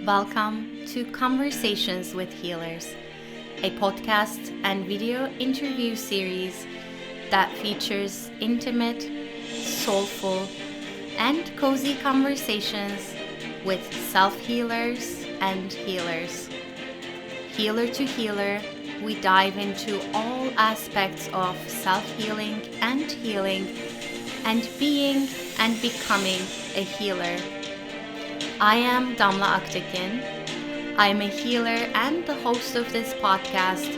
Welcome to Conversations with Healers, a podcast and video interview series that features intimate, soulful, and cozy conversations with self-healers and healers. Healer to healer, we dive into all aspects of self-healing and healing, and being and becoming a healer. I am Damla Aktekin. I am a healer and the host of this podcast,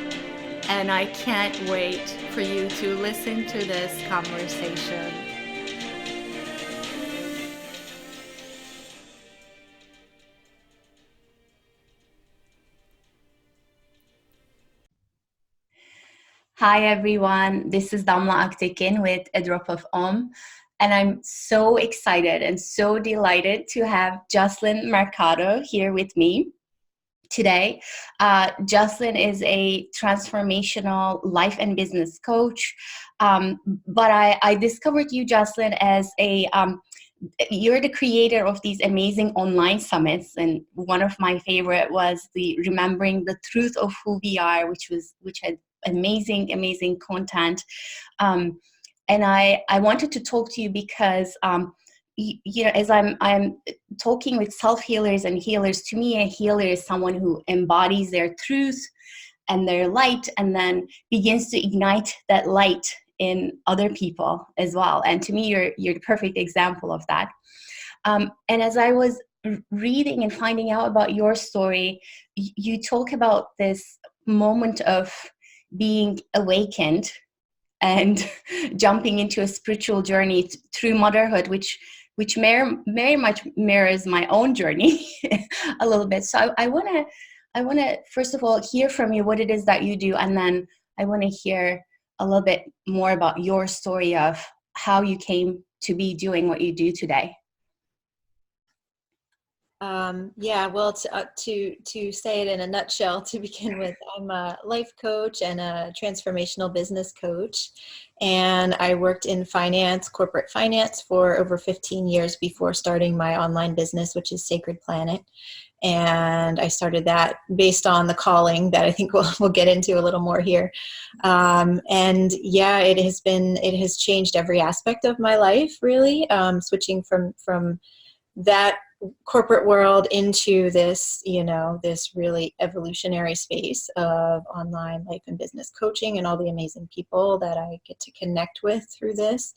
and I can't wait for you to listen to this conversation. Hi everyone, this is Damla Aktekin with A Drop of Om, and I'm so excited and so delighted to have Jocelyn Mercado here with me today. Jocelyn is a transformational life and business coach, but I discovered you, Jocelyn, as you're the creator of these amazing online summits, and one of my favorite was the Remembering the Truth of Who We Are, which had amazing content. And I wanted to talk to you because as I'm talking with self-healers and healers, to me a healer is someone who embodies their truth and their light, and then begins to ignite that light in other people as well. And to me, you're the perfect example of that. And as I was reading and finding out about your story, you talk about this moment of being awakened and jumping into a spiritual journey through motherhood, which very much mirrors my own journey a little bit. So I want to first of all hear from you what it is that you do, and then I want to hear a little bit more about your story of how you came to be doing what you do today. Well, to say it in a nutshell, to begin with, I'm a life coach and a transformational business coach, and I worked in finance, corporate finance, for over 15 years before starting my online business, which is Sacred Planet. And I started that based on the calling that I think we'll get into a little more here. It has changed every aspect of my life, really, switching from that corporate world into this, this really evolutionary space of online life and business coaching and all the amazing people that I get to connect with through this.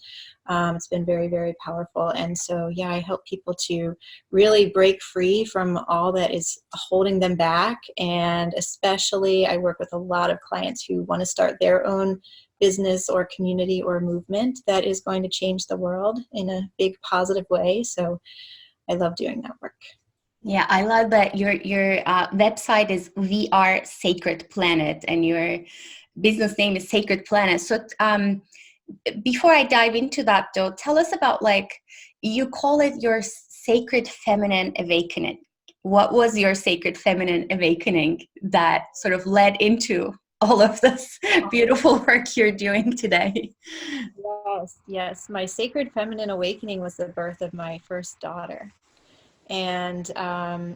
It's been very, very powerful. And so, I help people to really break free from all that is holding them back. And especially I work with a lot of clients who want to start their own business or community or movement that is going to change the world in a big positive way. So I love doing that work. Yeah, I love that your website is We Are Sacred Planet, and your business name is Sacred Planet. So before I dive into that, though, tell us about, you call it your sacred feminine awakening. What was your sacred feminine awakening that sort of led into all of this beautiful work you're doing today? Yes. My sacred feminine awakening was the birth of my first daughter. And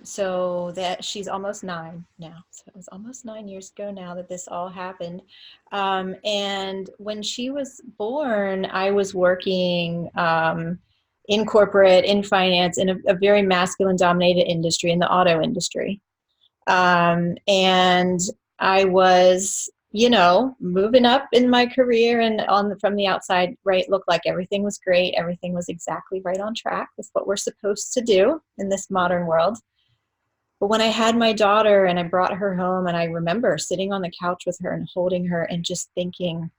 so that she's almost 9 now. So it was almost 9 years ago now that this all happened. And when she was born, I was working in corporate, in finance, in a very masculine dominated industry, in the auto industry. And I was, moving up in my career, and from the outside, right, looked like everything was great. Everything was exactly right on track with what we're supposed to do in this modern world. But when I had my daughter and I brought her home, and I remember sitting on the couch with her and holding her and just thinking,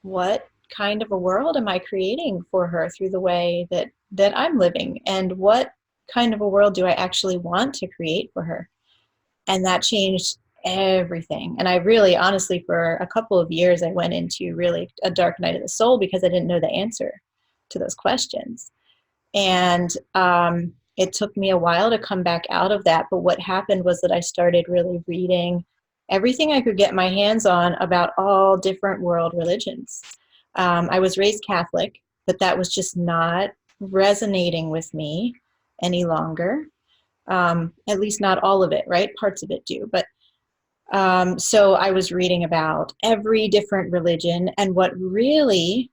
what kind of a world am I creating for her through the way that I'm living? And what kind of a world do I actually want to create for her? And that changed everything. And I really, honestly, for a couple of years, I went into really a dark night of the soul because I didn't know the answer to those questions. And it took me a while to come back out of that. But what happened was that I started really reading everything I could get my hands on about all different world religions. I was raised Catholic, but that was just not resonating with me any longer. At least not all of it, right? Parts of it do. But so I was reading about every different religion, and what really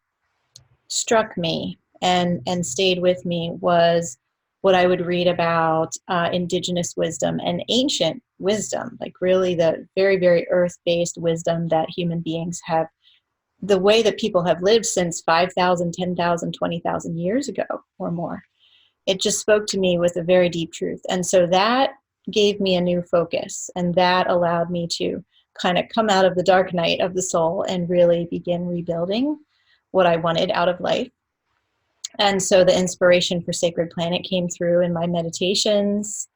struck me and stayed with me was what I would read about indigenous wisdom and ancient wisdom, like really the very, very earth-based wisdom that human beings have, the way that people have lived since 5,000, 10,000, 20,000 years ago or more. It just spoke to me with a very deep truth. And so that gave me a new focus, and that allowed me to kind of come out of the dark night of the soul and really begin rebuilding what I wanted out of life. And so the inspiration for Sacred Planet came through in my meditations,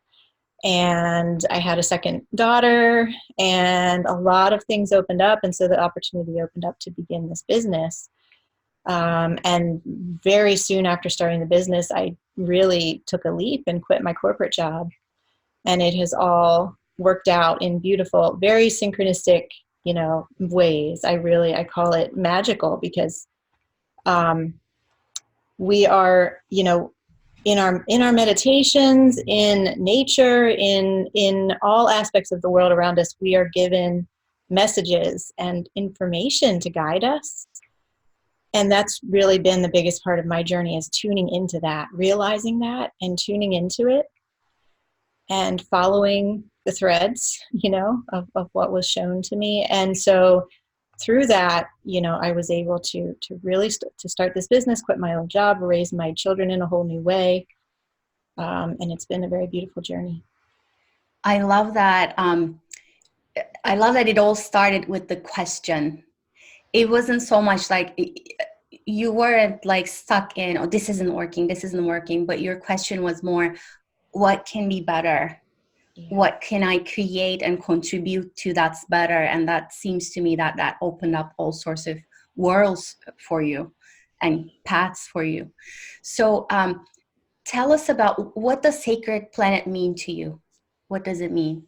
and I had a second daughter, and a lot of things opened up. And so the opportunity opened up to begin this business. And very soon after starting the business, I really took a leap and quit my corporate job. And it has all worked out in beautiful, very synchronistic, ways. I call it magical, because we are, in our meditations, in nature, in all aspects of the world around us, we are given messages and information to guide us. And that's really been the biggest part of my journey, is tuning into that, realizing that and tuning into it and following the threads, of what was shown to me. And so through that, I was able to really to start this business, quit my old job, raise my children in a whole new way. And it's been a very beautiful journey. I love that. I love that it all started with the question. It wasn't so much like you weren't like stuck in, oh, this isn't working, but your question was more, what can be better? Yeah. What can I create and contribute to that's better? And that seems to me that opened up all sorts of worlds for you and paths for you. So tell us about, what does Sacred Planet mean to you? What does it mean?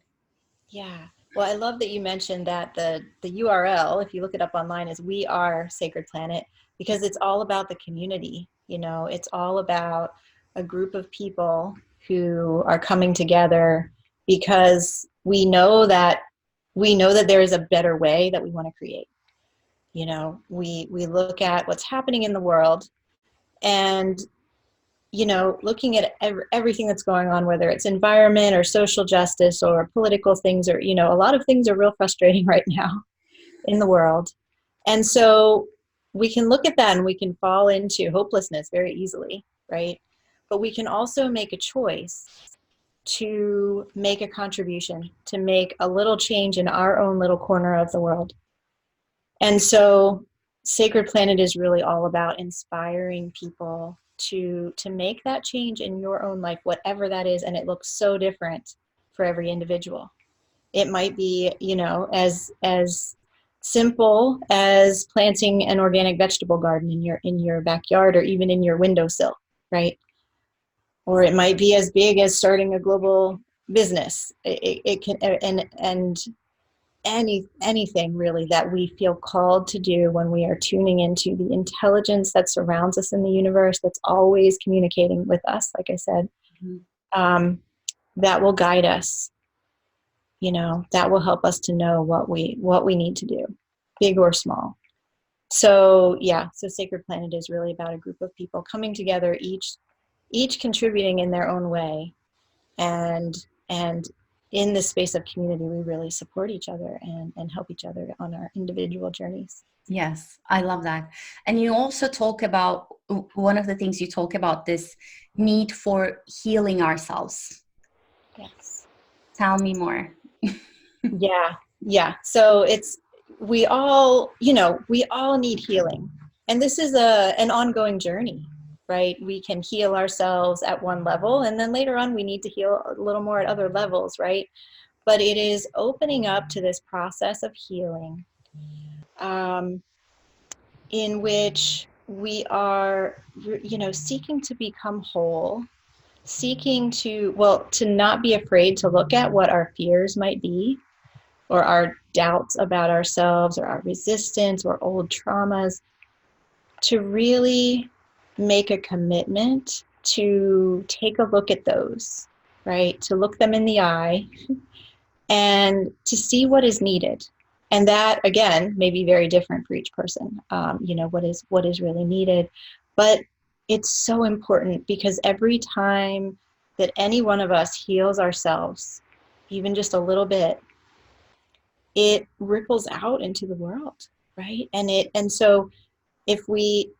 Yeah. Well, I love that you mentioned that the URL, if you look it up online, is We Are Sacred Planet, because it's all about the community. It's all about a group of people who are coming together because we know that there is a better way that we want to create. We look at what's happening in the world, and looking at everything that's going on, whether it's environment or social justice or political things, or, a lot of things are real frustrating right now in the world. And so we can look at that and we can fall into hopelessness very easily, right? But we can also make a choice to make a contribution, to make a little change in our own little corner of the world. And so Sacred Planet is really all about inspiring people to make that change in your own life, whatever that is. And it looks so different for every individual. It might be, as simple as planting an organic vegetable garden in your backyard, or even in your windowsill, right? Or it might be as big as starting a global business. It can, and anything really that we feel called to do when we are tuning into the intelligence that surrounds us in the universe, that's always communicating with us, like I said, that will guide us, that will help us to know what we need to do, big or small. So Sacred Planet is really about a group of people coming together, each contributing in their own way, and in this space of community, we really support each other and help each other on our individual journeys. Yes, I love that. And you also talk about, one of the things you talk about, this need for healing ourselves. Yes. Tell me more. Yeah. So we all need healing. And this is an ongoing journey, right? We can heal ourselves at one level, and then later on we need to heal a little more at other levels, right? But it is opening up to this process of healing, in which we are, seeking to become whole, seeking to not be afraid to look at what our fears might be, or our doubts about ourselves, or our resistance, or old traumas, to really make a commitment to take a look at those right? To look them in the eye and to see what is needed. And that, again, may be very different for each person, what is really needed. But it's so important because every time that any one of us heals ourselves, even just a little bit, it ripples out into the world, right? And so if we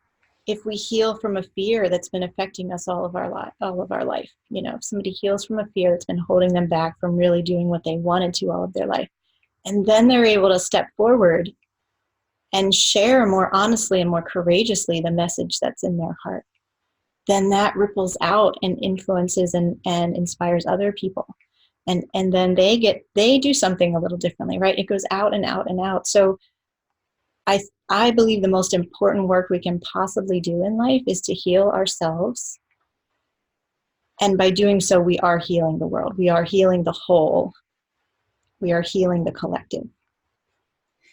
heal from a fear that's been affecting us all of our life, if somebody heals from a fear that's been holding them back from really doing what they wanted to all of their life, and then they're able to step forward and share more honestly and more courageously the message that's in their heart, then that ripples out and influences and inspires other people. And then they do something a little differently, right? It goes out and out and out. So I believe the most important work we can possibly do in life is to heal ourselves. And by doing so, we are healing the world. We are healing the whole. We are healing the collective.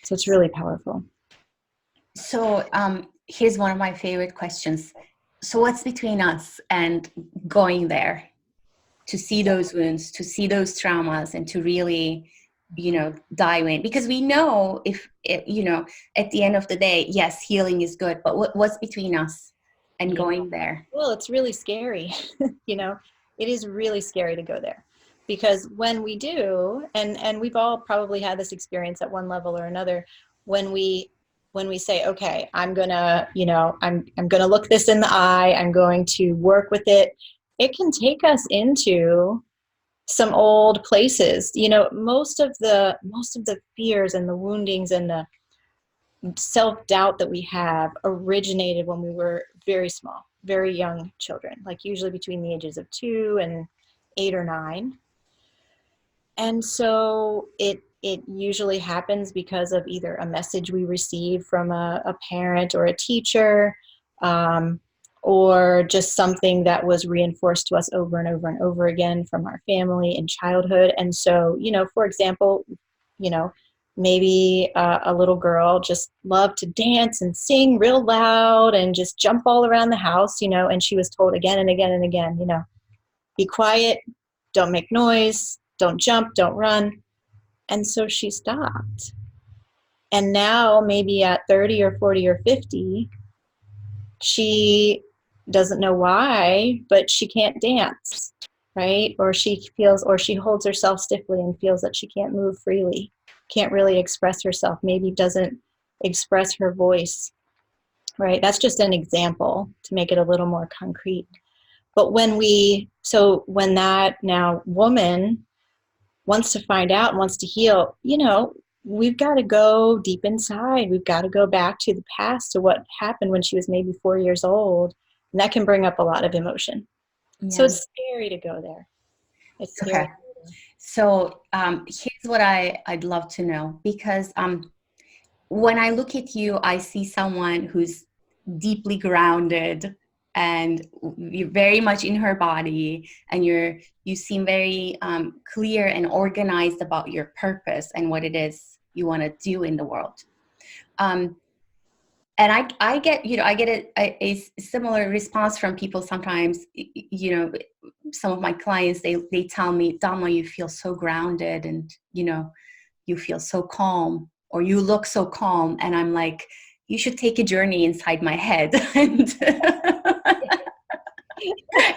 So it's really powerful. So here's one of my favorite questions. So what's between us and going there to see those wounds, to see those traumas, and to really, dive in? Because we know at the end of the day, yes, healing is good, but what's between us and going there? Well, it's really scary. It is really scary to go there, because when we do, and we've all probably had this experience at one level or another, when we say, okay, I'm gonna look this in the eye, I'm going to work with it, it can take us into some old places. Most of the fears and the woundings and the self-doubt that we have originated when we were very small, very young children, like usually between the ages of 2 and 8 or 9. And so it usually happens because of either a message we received from a parent or a teacher, or just something that was reinforced to us over and over and over again from our family in childhood. And so, for example, maybe a little girl just loved to dance and sing real loud and just jump all around the house, and she was told again and again and again, be quiet, don't make noise, don't jump, don't run. And so she stopped. And now maybe at 30 or 40 or 50, she doesn't know why, but she can't dance, right? Or she holds herself stiffly and feels that she can't move freely, can't really express herself, maybe doesn't express her voice, right? That's just an example to make it a little more concrete. But when that now woman wants to find out and wants to heal, we've got to go deep inside. We've got to go back to the past, to what happened when she was maybe 4 years old. And that can bring up a lot of emotion. Yeah. So it's scary to go there. It's scary. Okay. So here's what I'd love to know, because when I look at you, I see someone who's deeply grounded, and you're very much in her body, and you seem very clear and organized about your purpose and what it is you want to do in the world. And I get a similar response from people sometimes. Some of my clients, they tell me, Dhamma, you feel so grounded, and you feel so calm, or you look so calm. And I'm like, you should take a journey inside my head. And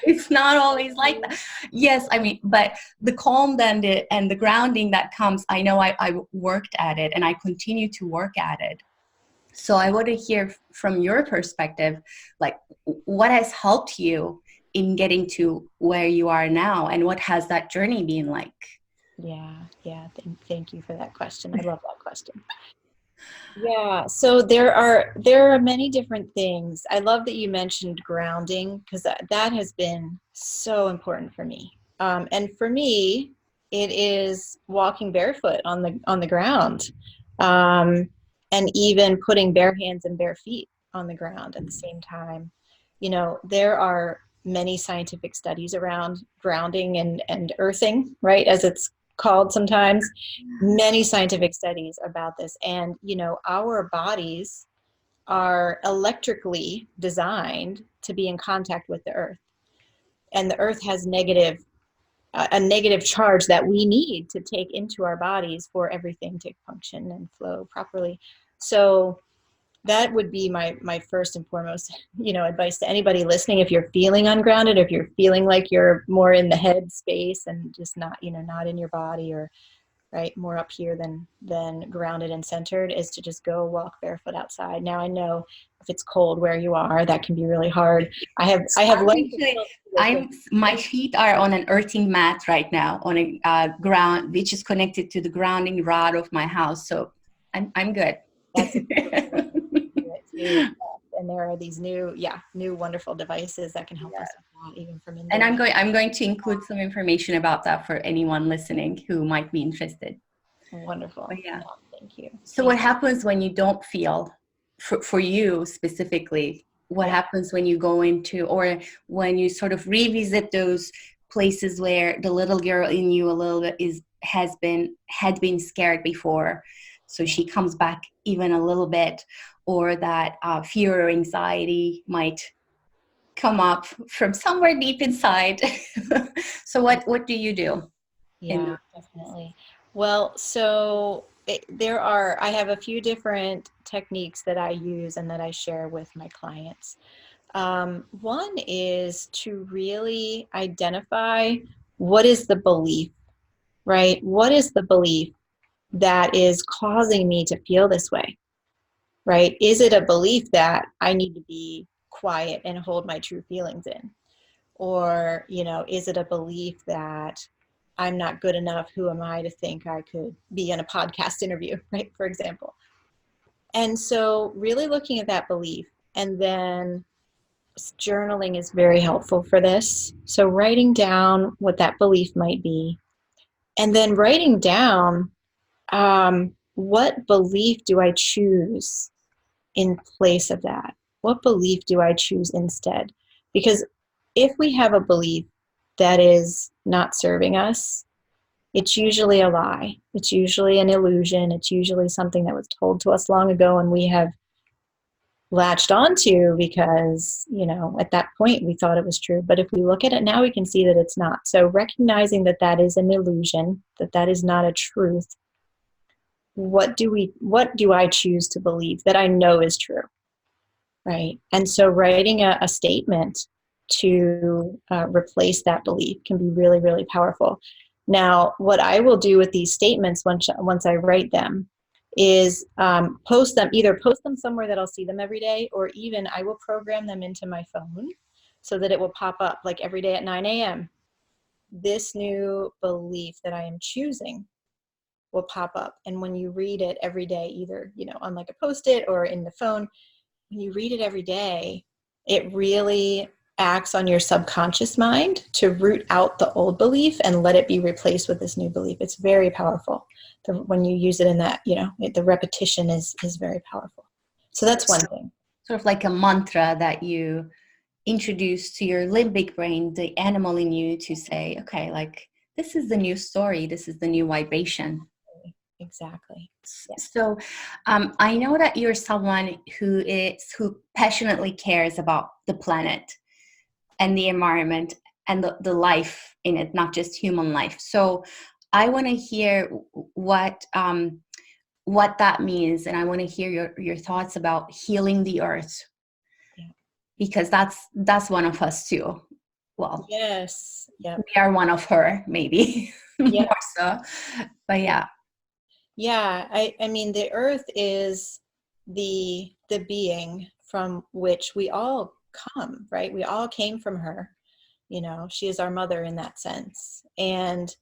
it's not always like that. Yes, I mean, but the calm and the grounding that comes, I know I worked at it, and I continue to work at it. So I want to hear from your perspective, like, what has helped you in getting to where you are now, and what has that journey been like? Yeah. Thank you for that question. I love that question. Yeah. So there are many different things. I love that you mentioned grounding, because that has been so important for me. And for me, it is walking barefoot on the ground, and even putting bare hands and bare feet on the ground at the same time. There are many scientific studies around grounding and earthing, right, as it's called sometimes. Many scientific studies about this. And our bodies are electrically designed to be in contact with the earth, and the earth has negative a negative charge that we need to take into our bodies for everything to function and flow properly. So that would be my first and foremost, advice to anybody listening. If you're feeling ungrounded, if you're feeling like you're more in the head space and just not, not in your body, or right, more up here than grounded and centered, is to just go walk barefoot outside. Now I know if it's cold where you are, that can be really hard. I have my feet are on an earthing mat right now on a ground which is connected to the grounding rod of my house, so I'm good. That's too. And there are these new wonderful devices that can help us with that, even from indoors. And I'm going to include some information about that for anyone listening who might be interested. Wonderful. But yeah. Thank you. So what happens when you don't feel, for you specifically, what happens when you go into, or when you sort of revisit those places where the little girl in you a little bit had been scared before, so she comes back even a little bit, or that fear or anxiety might come up from somewhere deep inside. So what do you do? Yeah, definitely. Well, so I have a few different techniques that I use and that I share with my clients. One is to really identify what is the belief, right? What is the belief that is causing me to feel this way, right? Is it a belief that I need to be quiet and hold my true feelings in? Or, is it a belief that I'm not good enough? Who am I to think I could be in a podcast interview, right? For example. And so really looking at that belief, and then journaling is very helpful for this. So writing down what that belief might be, and then writing down what belief do I choose in place of that? What belief do I choose instead? Because if we have a belief that is not serving us, it's usually a lie. It's usually an illusion. It's usually something that was told to us long ago and we have latched onto because, at that point we thought it was true. But if we look at it now, we can see that it's not. So recognizing that that is an illusion, that is not a truth. What do I choose to believe that I know is true? Right. And so writing a statement to replace that belief can be really, really powerful. Now, what I will do with these statements once I write them is post them somewhere that I'll see them every day, or even I will program them into my phone so that it will pop up like every day at 9 a.m. This new belief that I am choosing will pop up. And when you read it every day, either, on like a Post-it or in the phone, when you read it every day, it really acts on your subconscious mind to root out the old belief and let it be replaced with this new belief. It's very powerful. When you use it in that, the repetition is very powerful. So that's one thing. Sort of like a mantra that you introduce to your limbic brain, the animal in you, to say, okay, like, this is the new story. This is the new vibration. Exactly. Yeah. So I know that you're someone who passionately cares about the planet and the environment and the life in it, not just human life. So I want to hear what that means, and I want to hear your thoughts about healing the earth, because that's one of us too. Well, yes, yeah, we are one of her, maybe more so, but yeah. Yeah, I mean, the earth is the being from which we all come, right? We all came from her. She is our mother in that sense. And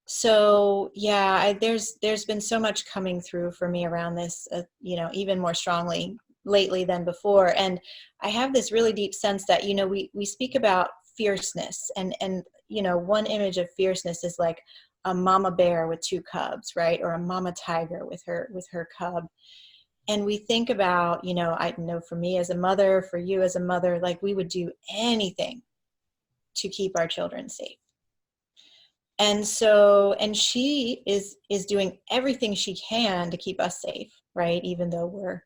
so, there's been so much coming through for me around this, even more strongly lately than before. And I have this really deep sense that, we speak about fierceness, and one image of fierceness is like a mama bear with two cubs, right? Or a mama tiger with her cub. And we think about, I know for me as a mother, for you as a mother, like we would do anything to keep our children safe. And so, and she is doing everything she can to keep us safe, right? Even though we're,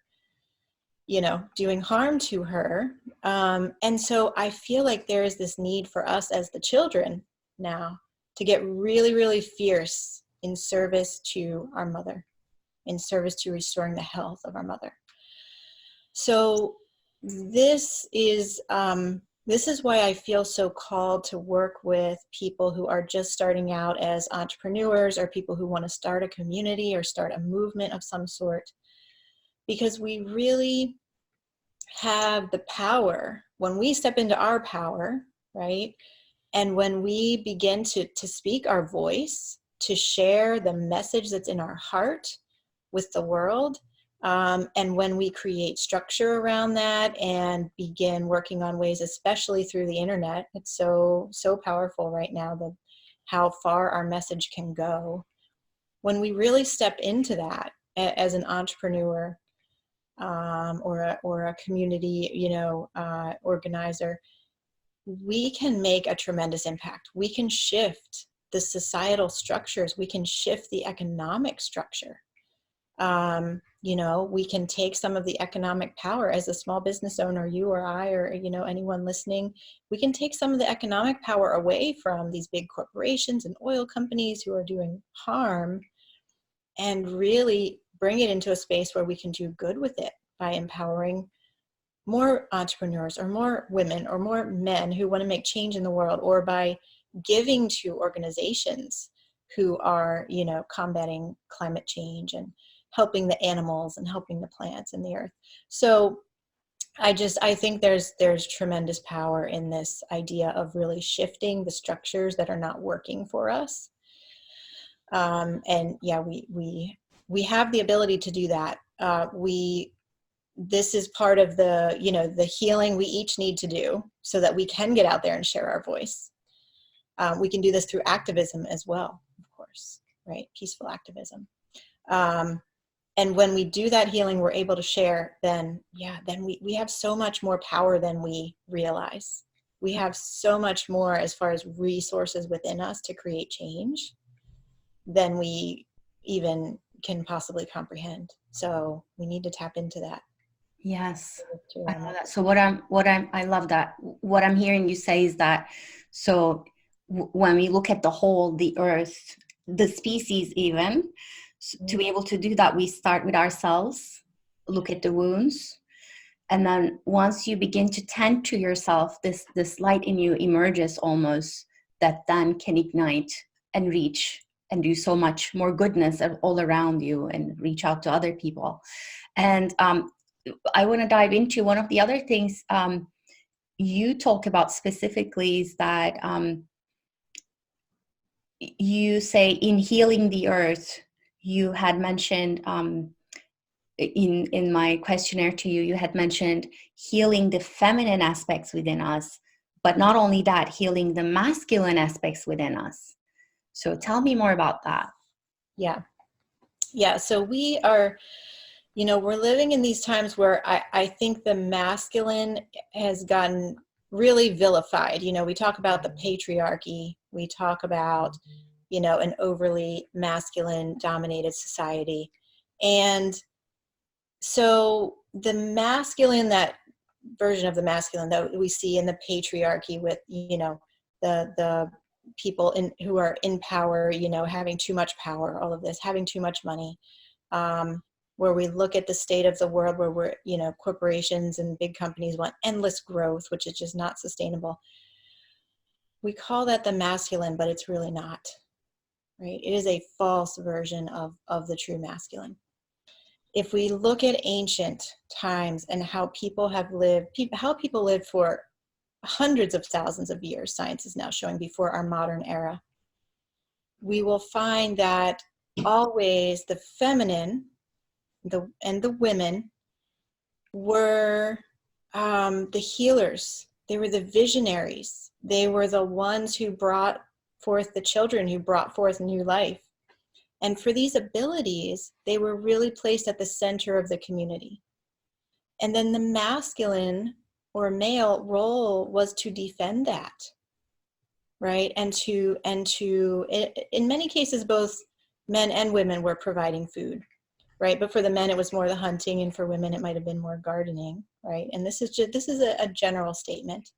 doing harm to her. And so I feel like there is this need for us as the children now to get really, really fierce in service to our mother, in service to restoring the health of our mother. So this is why I feel so called to work with people who are just starting out as entrepreneurs, or people who want to start a community or start a movement of some sort, because we really have the power when we step into our power, right? And when we begin to speak our voice, to share the message that's in our heart with the world, and when we create structure around that and begin working on ways, especially through the internet, it's so powerful right now, how far our message can go. When we really step into that as an entrepreneur, or a community, organizer, we can make a tremendous impact. We can shift the societal structures. We can shift the economic structure. We can take some of the economic power as a small business owner, you or I, or, anyone listening. We can take some of the economic power away from these big corporations and oil companies who are doing harm, and really bring it into a space where we can do good with it by empowering more entrepreneurs, or more women, or more men who want to make change in the world, or by giving to organizations who are, combating climate change and helping the animals and helping the plants and the earth. So I think there's tremendous power in this idea of really shifting the structures that are not working for us. And yeah, we have the ability to do that. This is part of the, the healing we each need to do so that we can get out there and share our voice. We can do this through activism as well, of course, right? Peaceful activism. And when we do that healing, we're able to share, then we have so much more power than we realize. We have so much more as far as resources within us to create change than we even can possibly comprehend. So we need to tap into that. Yes, I love that. So I love that. What I'm hearing you say is that, so when we look at the whole, the earth, the species even, to be able to do that, we start with ourselves, look at the wounds, and then once you begin to tend to yourself, this light in you emerges almost, that then can ignite and reach and do so much more goodness all around you and reach out to other people. And I want to dive into one of the other things you talk about specifically is that you say in healing the earth, you had mentioned in my questionnaire to you, you had mentioned healing the feminine aspects within us, but not only that, healing the masculine aspects within us. So tell me more about that. Yeah. So we are, we're living in these times where I think the masculine has gotten really vilified. We talk about the patriarchy. We talk about, an overly masculine dominated society. And so the masculine, that version of the masculine that we see in the patriarchy with, the people who are in power, having too much power, all of this, having too much money, where we look at the state of the world where we're, corporations and big companies want endless growth, which is just not sustainable. We call that the masculine, but it's really not, right? It is a false version of the true masculine. If we look at ancient times and how people have lived, how people lived for hundreds of thousands of years, science is now showing, before our modern era, we will find that always the feminine and the women were the healers. They were the visionaries. They were the ones who brought forth the children, who brought forth new life. And for these abilities, they were really placed at the center of the community. And then the masculine or male role was to defend that, right? And to in many cases, both men and women were providing food, right? But for the men, it was more the hunting, and for women, it might have been more gardening, right? And this is a general statement.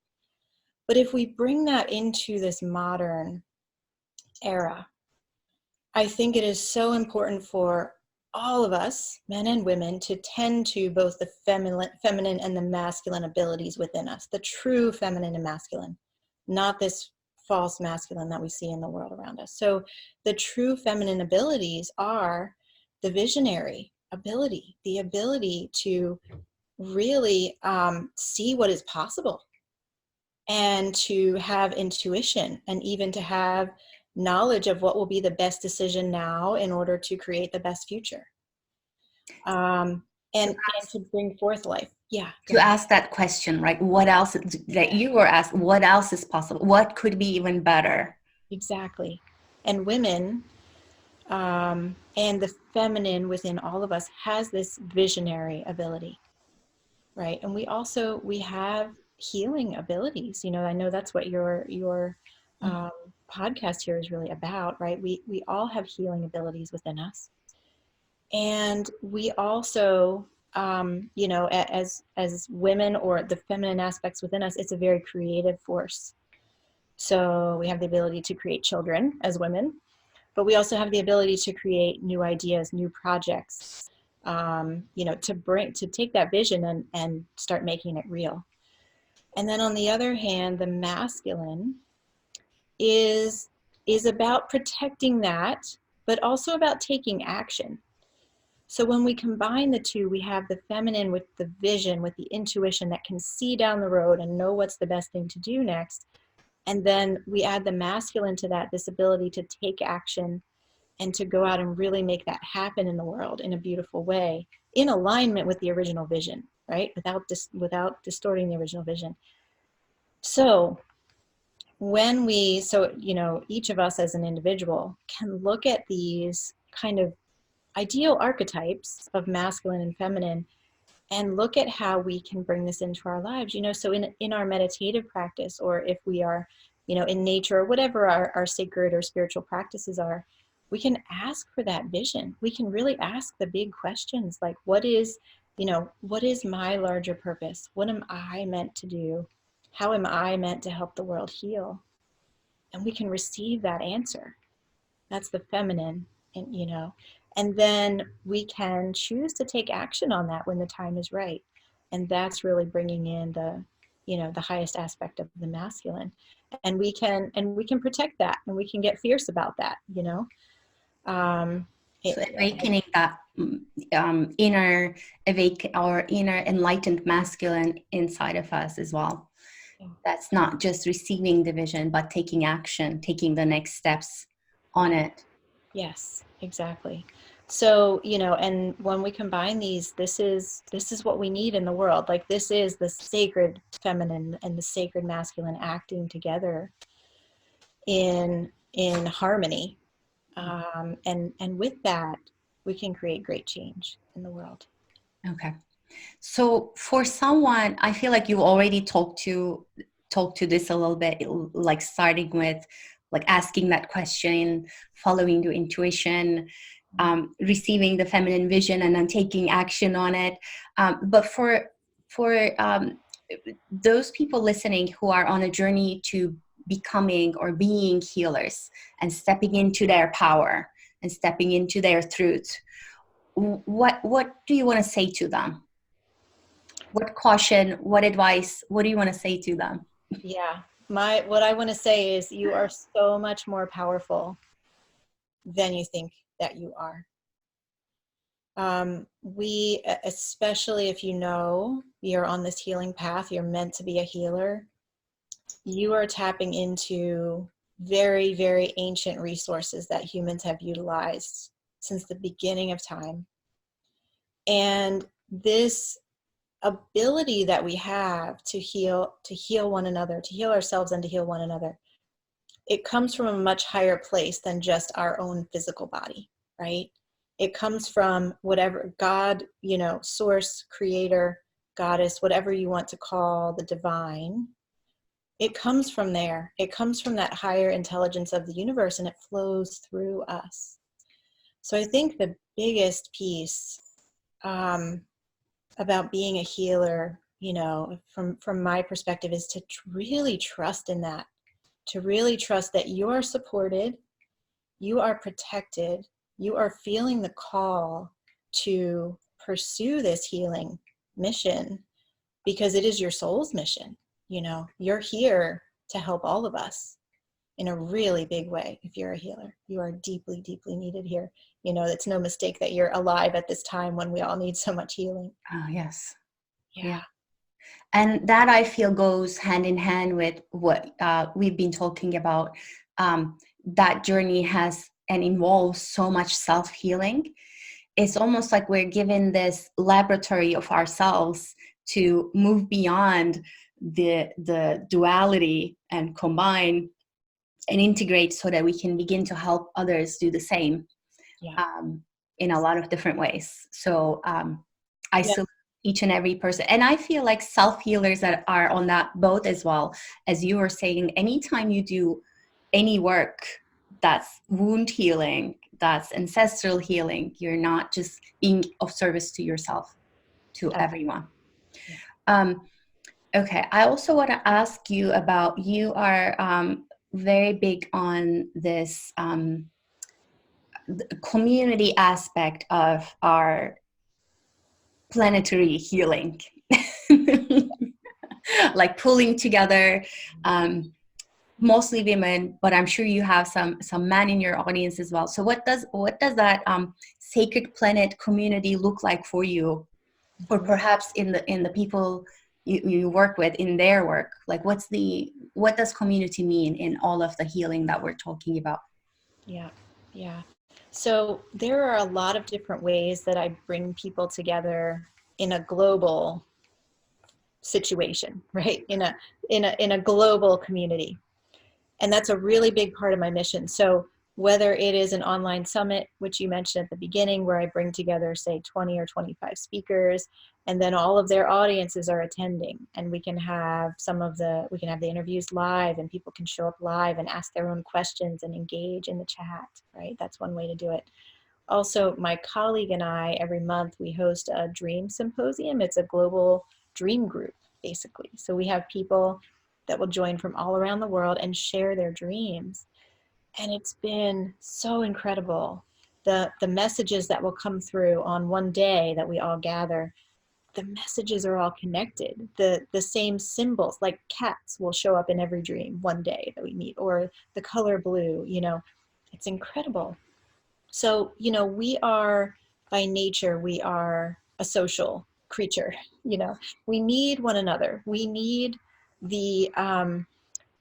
But if we bring that into this modern era. I think it is so important for all of us, men and women, to tend to both the feminine and the masculine abilities within us, the true feminine and masculine, not this false masculine that we see in the world around us. So the true feminine abilities are the visionary ability, the ability to really see what is possible, and to have intuition, and even to have knowledge of what will be the best decision now in order to create the best future, and to bring forth life. Yeah, To ask that question, right? What else that you were asked? What else is possible? What could be even better? exactly. And women, and the feminine within all of us has this visionary ability, right? And we have healing abilities. I know that's what your podcast here is really about, right? We all have healing abilities within us, and we also, as women, or the feminine aspects within us, it's a very creative force. So we have the ability to create children as women, but we also have the ability to create new ideas, new projects, to take that vision and start making it real. And then on the other hand, the masculine is about protecting that, but also about taking action. So when we combine the two, we have the feminine with the vision, with the intuition that can see down the road and know what's the best thing to do next. And then we add the masculine to that, this ability to take action and to go out and really make that happen in the world in a beautiful way, in alignment with the original vision, right? Without distorting the original vision. So each of us as an individual can look at these kind of ideal archetypes of masculine and feminine and look at how we can bring this into our lives. So in our meditative practice, or if we are, in nature, or whatever our sacred or spiritual practices are, we can ask for that vision. We can really ask the big questions, like, what is my larger purpose? What am I meant to do? How am I meant to help the world heal? And we can receive that answer. That's the feminine. And then we can choose to take action on that when the time is right. And that's really bringing in the highest aspect of the masculine. And we can protect that, and we can get fierce about that. So awakening that inner enlightened masculine inside of us as well. That's not just receiving the vision, but taking action, taking the next steps on it. Yes, exactly. So, and when we combine these, this is what we need in the world. Like, this is the sacred feminine and the sacred masculine acting together in harmony. And with that, we can create great change in the world. Okay. So for someone, I feel like you already talked to this a little bit, like starting with like asking that question, following your intuition, receiving the feminine vision, and then taking action on it. But for those people listening who are on a journey to becoming or being healers and stepping into their power and stepping into their truth, what do you want to say to them? What caution, what advice, what do you want to say to them? Yeah. What I want to say is, you are so much more powerful than you think that you are. Especially if you're on this healing path, you're meant to be a healer, you are tapping into very, very ancient resources that humans have utilized since the beginning of time. And this ability that we have to heal one another, to heal ourselves and to heal one another, it comes from a much higher place than just our own physical body, right? It comes from whatever God, source, creator, goddess, whatever you want to call the divine. It comes from there. It comes from that higher intelligence of the universe, and it flows through us. So I think the biggest piece about being a healer, from my perspective, is to really trust in that, to really trust that you're supported, you are protected. You are feeling the call to pursue this healing mission because it is your soul's mission. You know, you're here to help all of us in a really big way. If you're a healer, you are deeply, deeply needed here. You know, it's no mistake that you're alive at this time when we all need so much healing. Oh, yes. Yeah. And that I feel goes hand in hand with what we've been talking about. That journey has and involves so much self-healing. It's almost like we're given this laboratory of ourselves to move beyond the duality and combine and integrate so that we can begin to help others do the same. Yeah. In a lot of different ways. So I Yeah. salute each and every person. And I feel like self-healers that are on that boat as well. As you were saying, anytime you do any work that's wound healing, that's ancestral healing, you're not just being of service to yourself, to everyone. Yeah. Okay, I also want to ask you about, you are very big on this the community aspect of our planetary healing. Like pulling together mostly women, but I'm sure you have some men in your audience as well. So what does that sacred planet community look like for you, or perhaps in the people you work with in their work? Like what does community mean in all of the healing that we're talking about? Yeah. Yeah. So there are a lot of different ways that I bring people together in a global situation, right? In a global community. And that's a really big part of my mission. So whether it is an online summit, which you mentioned at the beginning, where I bring together, say, 20 or 25 speakers, and then all of their audiences are attending, and we can have the interviews live, and people can show up live and ask their own questions and engage in the chat, right? That's one way to do it. Also, my colleague and I, every month, we host a dream symposium. It's a global dream group, basically. So we have people that will join from all around the world and share their dreams. And it's been so incredible. The messages that will come through on one day that we all gather, the messages are all connected. The same symbols, like cats, will show up in every dream one day that we meet, or the color blue, it's incredible. So, we are, by nature, we are a social creature. We need one another. We need the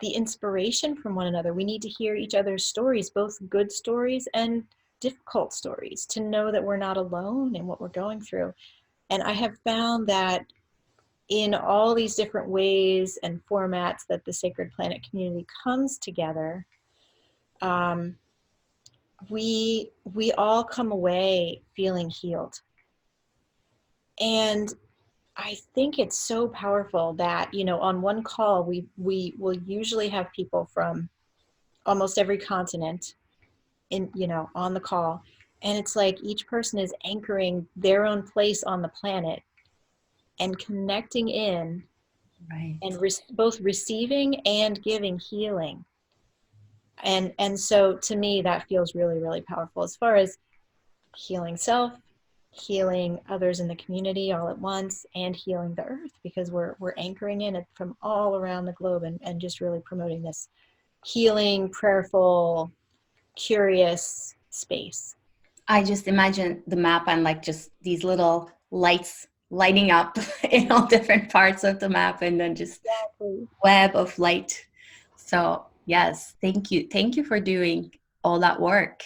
inspiration from one another. We need to hear each other's stories, both good stories and difficult stories, to know that we're not alone in what we're going through. And I have found that in all these different ways and formats that the Sacred Planet community comes together, we all come away feeling healed. And I think it's so powerful that, on one call, we will usually have people from almost every continent on the call. And it's like each person is anchoring their own place on the planet and connecting in, Right. and both receiving and giving healing. And so to me, that feels really, really powerful as far as healing self, healing others in the community all at once, and healing the earth, because we're anchoring in it from all around the globe, and just really promoting this healing, prayerful, curious space. I just imagine the map and like just these little lights lighting up in all different parts of the map, and then just Exactly. web of light. So yes, thank you. Thank you for doing all that work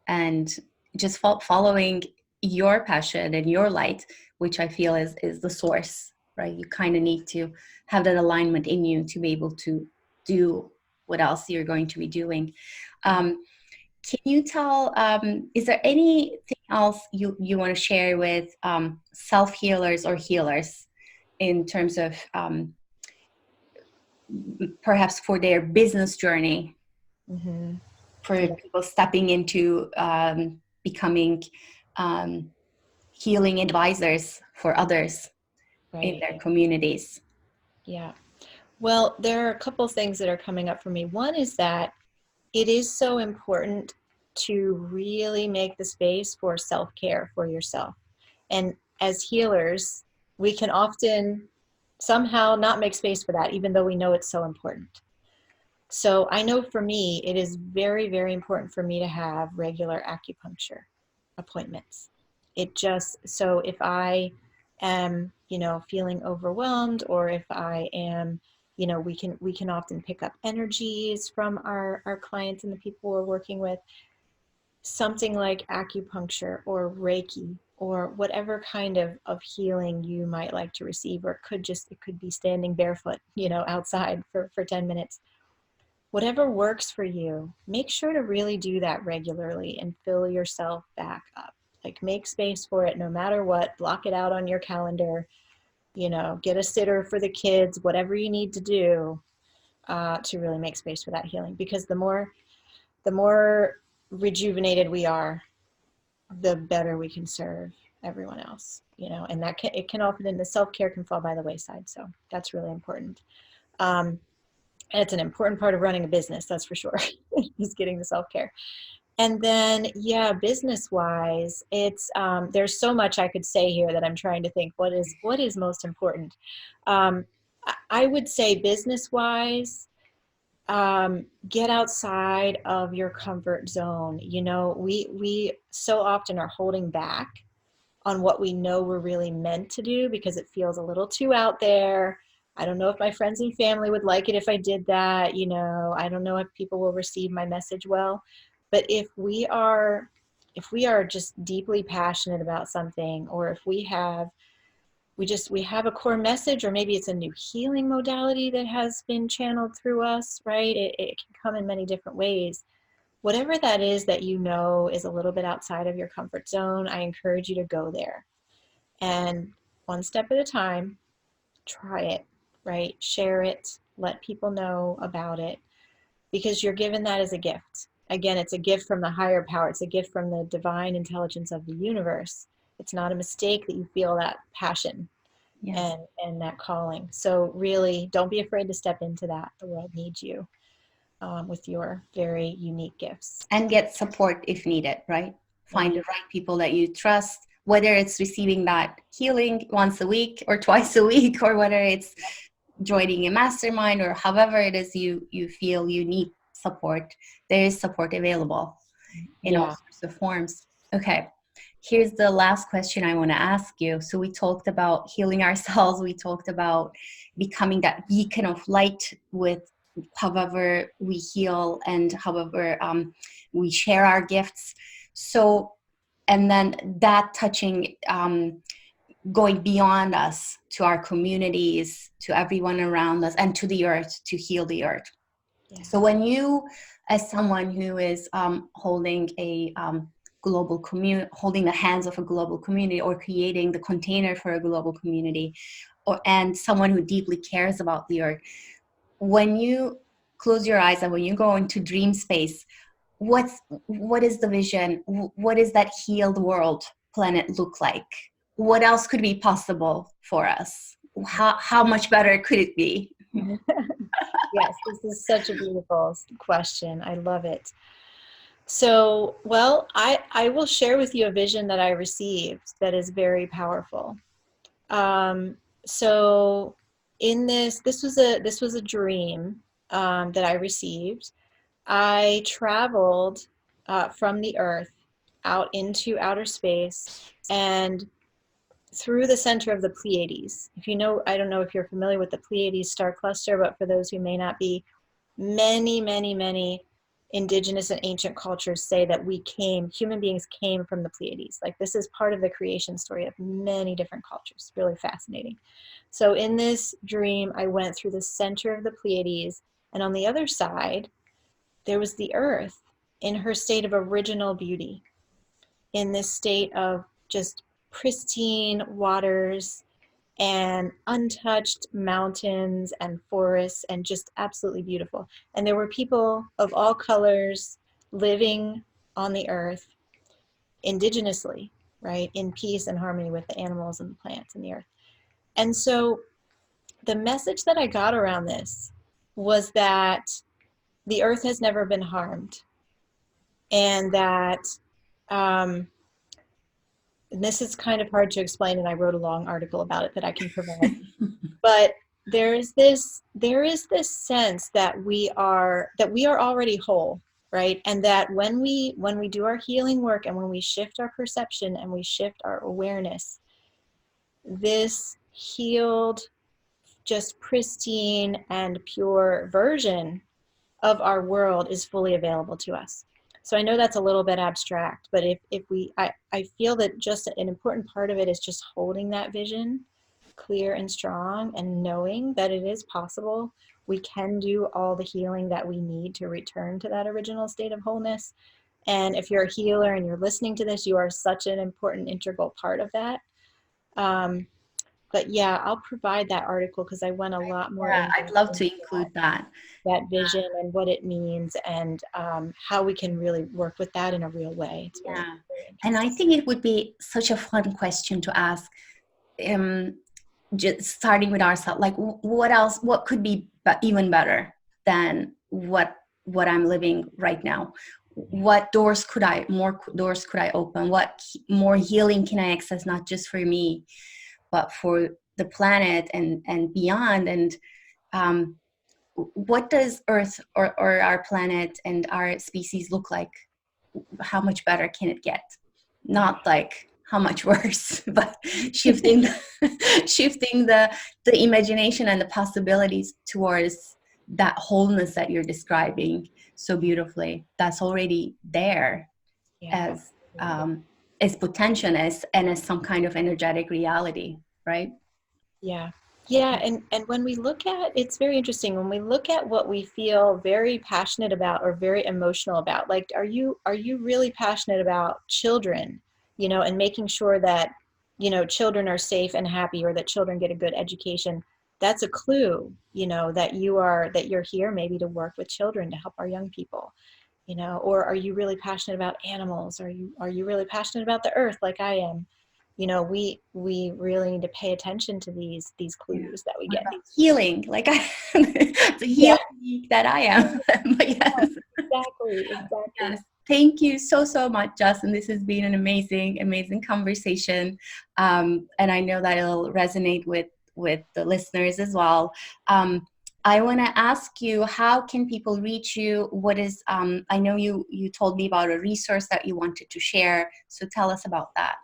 and just following your passion and your light, which I feel is the source, right? You kind of need to have that alignment in you to be able to do what else you're going to be doing. Can you tell, is there anything else you want to share with self-healers or healers in terms of perhaps for their business journey, Mm-hmm. for Yeah. people stepping into becoming healing advisors for others in Right. their communities? Yeah. Well, there are a couple things that are coming up for me. One is that it is so important to really make the space for self-care for yourself. And as healers, we can often somehow not make space for that, even though we know it's so important. So I know for me, it is very, very important for me to have regular acupuncture appointments. It just, so if I am, feeling overwhelmed, or if I am, we can often pick up energies from our clients and the people we're working with. Something like acupuncture or Reiki or whatever kind of healing you might like to receive, or it could be standing barefoot, outside for 10 minutes. Whatever works for you, make sure to really do that regularly and fill yourself back up. Like, make space for it no matter what. Block it out on your calendar. Get a sitter for the kids, whatever you need to do to really make space for that healing. Because the more rejuvenated we are, the better we can serve everyone else. And it can often, the self-care can fall by the wayside. So that's really important. And it's an important part of running a business, that's for sure, is getting the self-care. And then, yeah, business-wise, it's there's so much I could say here that I'm trying to think what is most important. I would say business-wise, get outside of your comfort zone. We so often are holding back on what we know we're really meant to do because it feels a little too out there. I don't know if my friends and family would like it if I did that. I don't know if people will receive my message well. But if we are just deeply passionate about something, or if we have a core message, or maybe it's a new healing modality that has been channeled through us, right? It can come in many different ways. Whatever that is that is a little bit outside of your comfort zone, I encourage you to go there. And one step at a time, try it, right? Share it, let people know about it, because you're given that as a gift. Again, it's a gift from the higher power. It's a gift from the divine intelligence of the universe. It's not a mistake that you feel that passion. Yes. and that calling. So really, don't be afraid to step into that. The world needs you with your very unique gifts. And get support if needed, right? Find the right people that you trust, whether it's receiving that healing once a week or twice a week, or whether it's joining a mastermind, or however it is you feel you need support. There is support available in all sorts of forms. Okay. Here's the last question I want to ask you. So we talked about healing ourselves. We talked about becoming that beacon of light with however we heal and however we share our gifts. So, and then that touching, going beyond us to our communities, to everyone around us, and to the earth, to heal the earth. Yeah. So when you, as someone who is holding a global community, holding the hands of a global community, or creating the container for a global community, and someone who deeply cares about the earth, when you close your eyes and when you go into dream space, what is the vision? What is that healed world planet look like? What else could be possible for us? How much better could it be? Yes, this is such a beautiful question. I love it. So, well, I will share with you a vision that I received that is very powerful. So in this was a dream that I received. I traveled from the earth out into outer space and through the center of the Pleiades. I don't know if you're familiar with the Pleiades star cluster, but for those who may not be, many, many, many indigenous and ancient cultures say that human beings came from the Pleiades. Like, this is part of the creation story of many different cultures. Really fascinating. So in this dream, I went through the center of the Pleiades, and on the other side, there was the earth in her state of original beauty, in this state of just pristine waters and untouched mountains and forests, and just absolutely beautiful. And there were people of all colors living on the earth indigenously, right, in peace and harmony with the animals and the plants and the earth. And so the message that I got around this was that the earth has never been harmed. and that and this is kind of hard to explain, and I wrote a long article about it that I can provide. But there is this sense that we are already whole, right? And that when we do our healing work and when we shift our perception and we shift our awareness, this healed, just pristine and pure version of our world is fully available to us. So I know that's a little bit abstract, but I feel that just an important part of it is just holding that vision clear and strong and knowing that it is possible. We can do all the healing that we need to return to that original state of wholeness. And if you're a healer and you're listening to this, you are such an important integral part of that. Um, but yeah, I'll provide that article because I went a lot more Yeah, in I'd depth love into to include that. that vision and what it means, and how we can really work with that in a real way. It's very, Yeah. very And I interesting. think it would be such a fun question to ask, um, just starting with ourselves, like what else, what could be even better than what I'm living right now? What doors could more doors could I open? What more healing can I access, not just for me, but for the planet and beyond? And um, what does Earth or our planet and our species look like? How much better can it get? Not like how much worse, but shifting shifting the imagination and the possibilities towards that wholeness that you're describing so beautifully. That's already there Yeah, as absolutely. as potential as some kind of energetic reality, right? Yeah. Yeah, and when we look at, it's very interesting when we look at what we feel very passionate about or very emotional about. Like, are you really passionate about children, and making sure that, children are safe and happy, or that children get a good education? That's a clue, that you're here maybe to work with children to help our young people. Or are you really passionate about animals? Are you really passionate about the earth like I am? We really need to pay attention to these Yeah. clues that we What get. about These, healing? Like the yeah, healing that I am. But yes. exactly, Yes. exactly. Thank you so much, Justin. This has been an amazing conversation. And I know that it'll resonate with the listeners as well. I want to ask you, how can people reach you? What is, I know you told me about a resource that you wanted to share. So tell us about that.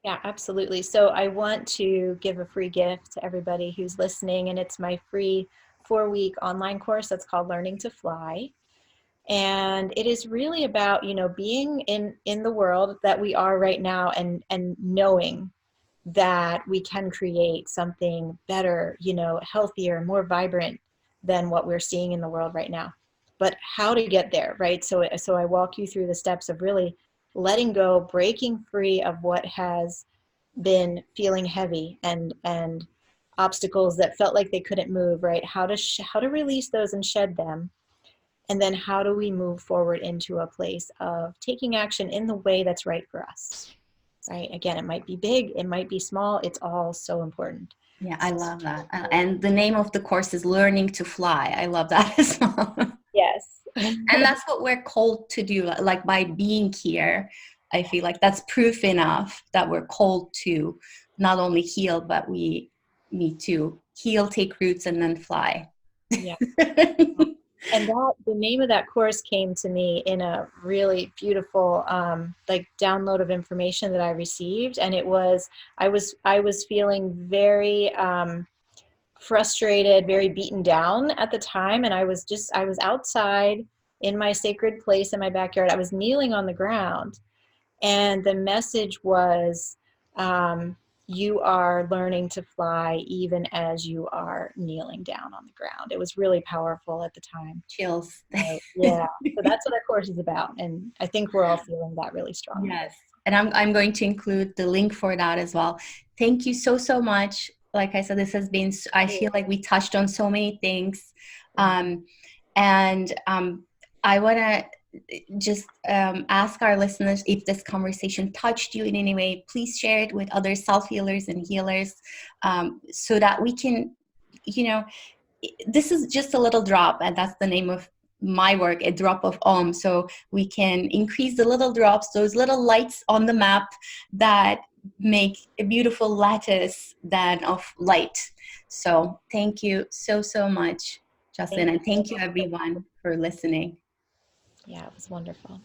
Yeah, absolutely. So I want to give a free gift to everybody who's listening, and it's my free 4-week online course that's called Learning to Fly. And it is really about, being in the world that we are right now, and knowing that we can create something better, healthier, more vibrant than what we're seeing in the world right now. But how to get there, right? So I walk you through the steps of really letting go, breaking free of what has been feeling heavy, and obstacles that felt like they couldn't move, right? How to release those and shed them, and then how do we move forward into a place of taking action in the way that's right for us, right? Again, it might be big, it might be small, it's all so important. Yeah, I love that. And the name of the course is Learning to Fly. I love that as well. Yes. And that's what we're called to do. Like by being here, I feel like that's proof enough that we're called to not only heal, but we need to heal, take roots, and then fly. Yeah. And the name of that course came to me in a really beautiful like download of information that I received. And I was feeling very frustrated, very beaten down at the time. And I was outside in my sacred place in my backyard. I was kneeling on the ground, and the message was, you are learning to fly even as you are kneeling down on the ground. It was really powerful at the time. Chills. So, yeah, so that's what our course is about, and I think we're all feeling that really strongly. Yes. And I'm going to include the link for that as well. Thank you so much. Like I said, this has been, I feel like we touched on so many things. Um, and I want to just ask our listeners, if this conversation touched you in any way, please share it with other self-healers and healers, so that we can, this is just a little drop, and that's the name of my work, A Drop of Om, so we can increase the little drops, those little lights on the map that make a beautiful lattice then of light. So thank you so, so much, Jocelyn, Thank and you so thank you much. everyone for listening. Yeah, it was wonderful.